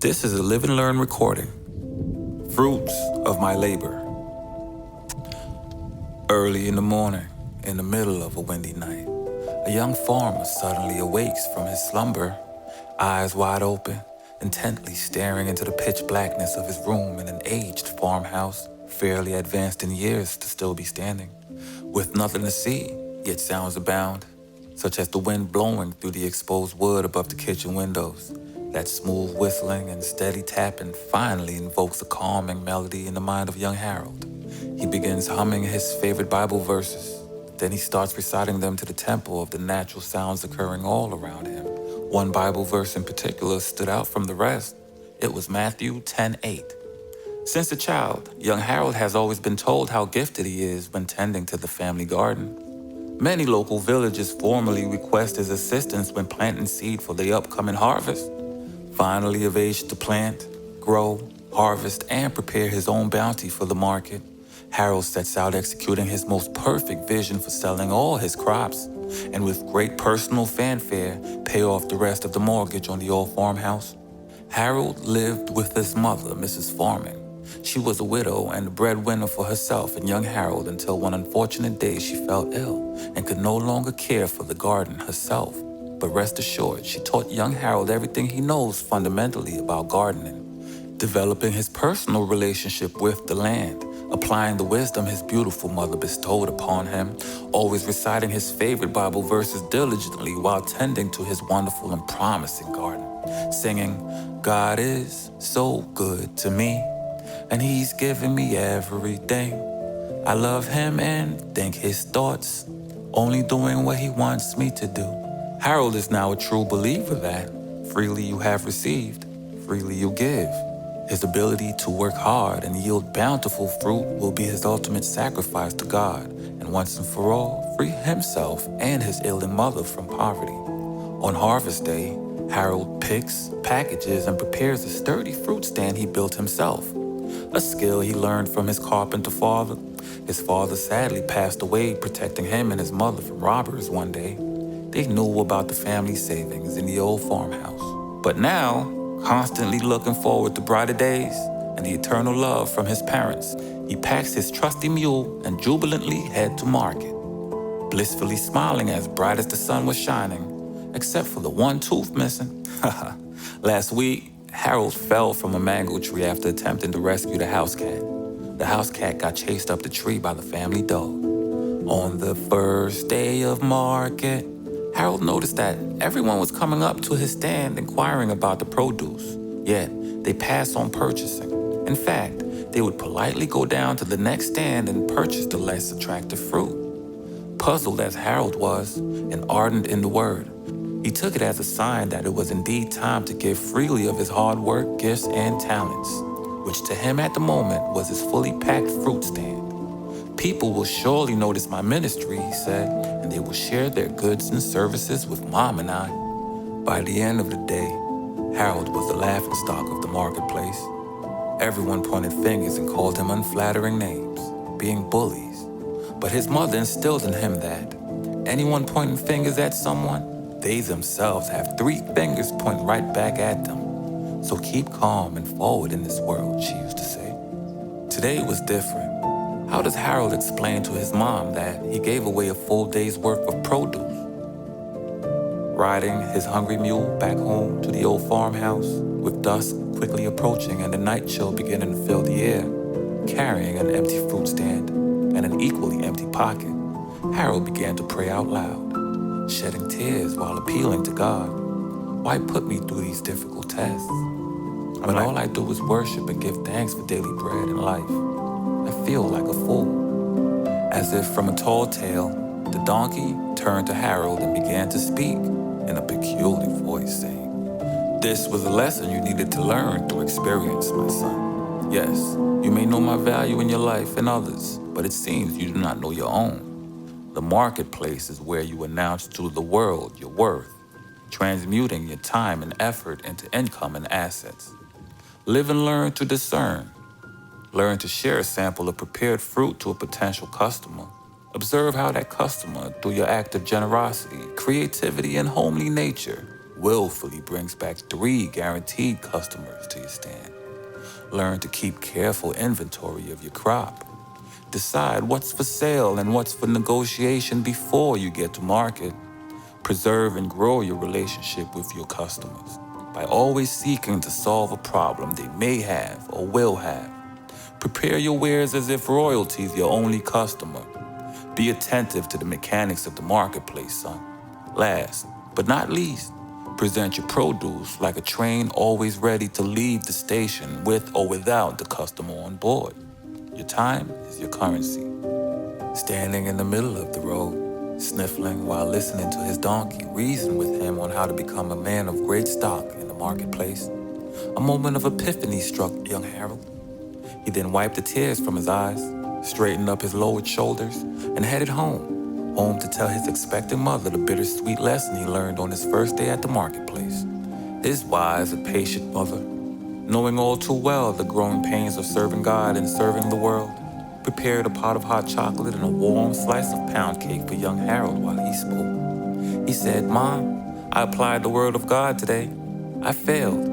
This is a Live and Learn recording. Fruits of my labor. Early in the morning, in the middle of a windy night, a young farmer suddenly awakes from his slumber, eyes wide open, intently staring into the pitch blackness of his room in an aged farmhouse, fairly advanced in years to still be standing, with nothing to see, yet sounds abound, such as the wind blowing through the exposed wood above the kitchen windows. That smooth whistling and steady tapping finally invokes a calming melody in the mind of young Harold. He begins humming his favorite Bible verses. Then he starts reciting them to the tempo of the natural sounds occurring all around him. One Bible verse in particular stood out from the rest. It was Matthew 10:8. Since a child, young Harold has always been told how gifted he is when tending to the family garden. Many local villages formally request his assistance when planting seed for the upcoming harvest. Finally of age to plant, grow, harvest, and prepare his own bounty for the market, Harold sets out executing his most perfect vision for selling all his crops, and with great personal fanfare, pay off the rest of the mortgage on the old farmhouse. Harold lived with his mother, Mrs. Farming. She was a widow and a breadwinner for herself and young Harold until one unfortunate day she fell ill and could no longer care for the garden herself. But rest assured, she taught young Harold everything he knows fundamentally about gardening, developing his personal relationship with the land, applying the wisdom his beautiful mother bestowed upon him, always reciting his favorite Bible verses diligently while tending to his wonderful and promising garden, singing, "God is so good to me, and he's given me everything. I love him and think his thoughts, only doing what he wants me to do." Harold is now a true believer that freely you have received, freely you give. His ability to work hard and yield bountiful fruit will be his ultimate sacrifice to God, and once and for all, free himself and his ailing mother from poverty. On harvest day, Harold picks, packages, and prepares a sturdy fruit stand he built himself, a skill he learned from his carpenter father. His father sadly passed away protecting him and his mother from robbers one day. They knew about the family savings in the old farmhouse. But now, constantly looking forward to brighter days and the eternal love from his parents, he packs his trusty mule and jubilantly head to market, blissfully smiling as bright as the sun was shining, except for the one tooth missing. Last week, Harold fell from a mango tree after attempting to rescue the house cat. The house cat got chased up the tree by the family dog. On the first day of market, Harold noticed that everyone was coming up to his stand inquiring about the produce, yet they passed on purchasing. In fact, they would politely go down to the next stand and purchase the less attractive fruit. Puzzled as Harold was, and ardent in the word, he took it as a sign that it was indeed time to give freely of his hard work, gifts, and talents, which to him at the moment was his fully packed fruit stand. "People will surely notice my ministry," he said, "and they will share their goods and services with Mom and I." By the end of the day, Harold was the laughingstock of the marketplace. Everyone pointed fingers and called him unflattering names, being bullies. But his mother instilled in him that anyone pointing fingers at someone, they themselves have 3 fingers pointing right back at them. So keep calm and forward in this world, she used to say. Today was different. How does Harold explain to his mom that he gave away a full day's worth of produce? Riding his hungry mule back home to the old farmhouse, with dusk quickly approaching and the night chill beginning to fill the air, carrying an empty fruit stand and an equally empty pocket, Harold began to pray out loud, shedding tears while appealing to God. Why put me through these difficult tests? When all I do is worship and give thanks for daily bread and life, I feel like a fool. As if from a tall tale, the donkey turned to Harold and began to speak in a peculiar voice, saying, "This was a lesson you needed to learn through experience, my son. Yes, you may know my value in your life and others, but it seems you do not know your own. The marketplace is where you announce to the world your worth, transmuting your time and effort into income and assets. Live and learn to discern. Learn to share a sample of prepared fruit to a potential customer. Observe how that customer, through your act of generosity, creativity, and homely nature, willfully brings back 3 guaranteed customers to your stand. Learn to keep careful inventory of your crop. Decide what's for sale and what's for negotiation before you get to market. Preserve and grow your relationship with your customers by always seeking to solve a problem they may have or will have. Prepare your wares as if royalty is your only customer. Be attentive to the mechanics of the marketplace, son. Last, but not least, present your produce like a train always ready to leave the station with or without the customer on board. Your time is your currency. Standing in the middle of the road, sniffling while listening to his donkey reason with him on how to become a man of great stock in the marketplace, a moment of epiphany struck young Harold. He then wiped the tears from his eyes, straightened up his lowered shoulders, and headed home to tell his expectant mother the bittersweet lesson he learned on his first day at the marketplace. His wise and patient mother, knowing all too well the growing pains of serving God and serving the world, prepared a pot of hot chocolate and a warm slice of pound cake for young Harold while he spoke. He said, "Mom, I applied the word of God today. I failed.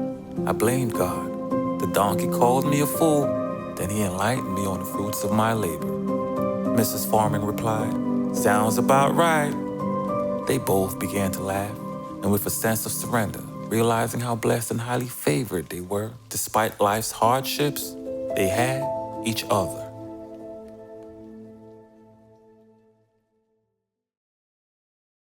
I blamed God. The donkey called me a fool. Then he enlightened me on the fruits of my labor." Mrs. Farming replied, "Sounds about right." They both began to laugh, and with a sense of surrender, realizing how blessed and highly favored they were, despite life's hardships, they had each other.